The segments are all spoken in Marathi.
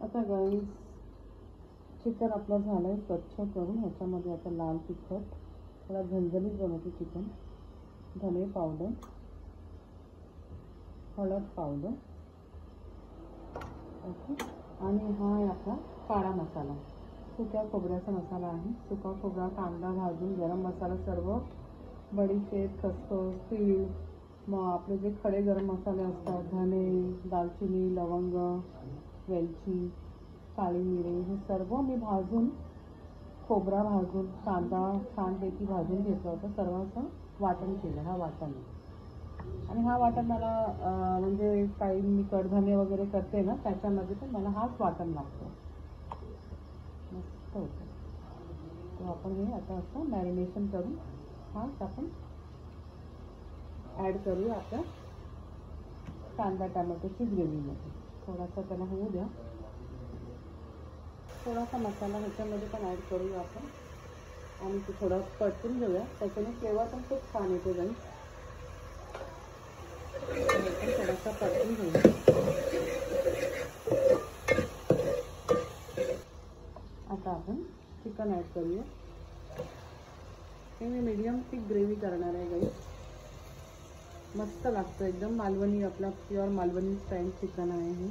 आता गाईस चिकन आपलं झालंय स्वच्छ करून ह्याच्यामध्ये आता लाल तिखट, थोडा झणझणीत बनवते चिकन, धने पावडर, हळद पावडर, ओके, आणि हा आहे आपला काळा मसाला, सुक्या खोबऱ्याचा मसाला आहे. सुका खोबरा, कांदा भाजून, गरम मसाला सर्व, बडीशेप, खसखस, तीळ, मग आपले जे खडे गरम मसाले असतात, धने, दालचिनी, लवंग, वेलची, काळी मिरी, हे सर्व मी भाजून, खोबरा भाजून, कांदा छानपैकी भाजून घेतलं होतं, सर्वांचं वाटण केलं. हा वाटण आहे आणि हा वाटण मला म्हणजे काही मी कडधान्य वगैरे करते ना त्याच्यामध्ये पण मला हाच वाटण लागतो, मस्त होतं. तर आपण हे आता असं मॅरिनेशन करून हाच आपण ॲड करूया आपल्या कांदा टोमॅटोची ग्रेव्हीमध्ये. थोडासा त्याला होऊ द्या, थोडासा मसाला ह्याच्यामध्ये पण ॲड करूया आपण आणि ते थोडं परतून घेऊया, त्याच्याने फ्लेवर पण खूप छान येते. जाईल थोडासा परतून घेऊया. आता आपण चिकन ॲड करूया. हे मी मीडियम थिक ग्रेव्ही करणार आहे गाईस, मस्त लागतं एकदम. मालवणी, आपला प्युअर मालवणी स्टाईल चिकन आहे हे.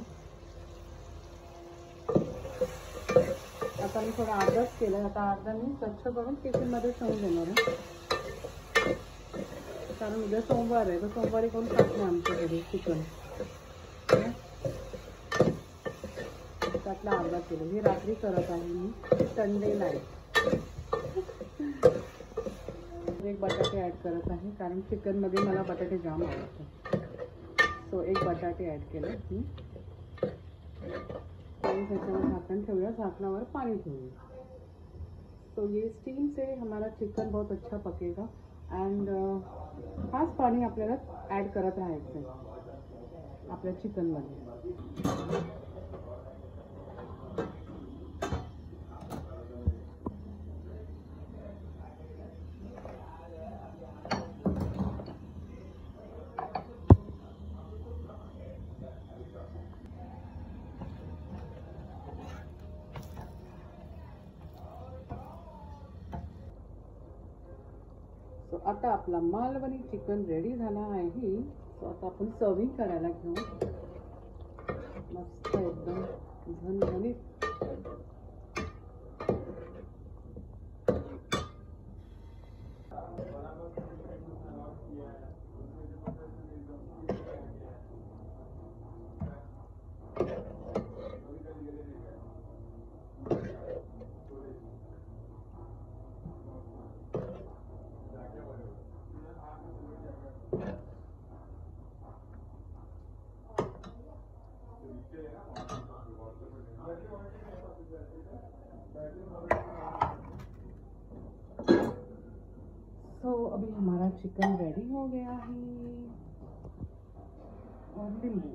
आता मी थोडा अर्धाच केला, आता अर्धा मी स्वच्छ करून टिफिनमध्ये ठेवून देणार आहे, कारण उद्या सोमवार आहे, तर सोमवारी कोण खात नाही आमच्या घरी चिकन. त्यातला अर्धा किलो ही रात्री करत आहे मी, संडे नाईट. एक बटाटे ॲड करत आहे, कारण चिकनमध्ये मला बटाटे जाम आवडतात. सो एक बटाटे ॲड केलं मी आणि त्याच्यावर झाकण ठेवूया, झाकणावर पाणी ठेवूया. तो ये स्टीम से हमारा चिकन बहुत अच्छा पकेगा एंड हाच पाणी आपल्याला ॲड करत राहायचं आहे आपल्या चिकनमध्ये. सो आता आपला मालवणी चिकन रेडी झाला आहे. सो आता आपण सर्विंग करायला घेऊ. मस्त एकदम झणझणीत. तो अभी हमारा चिकन रेडी हो गया है और नींबू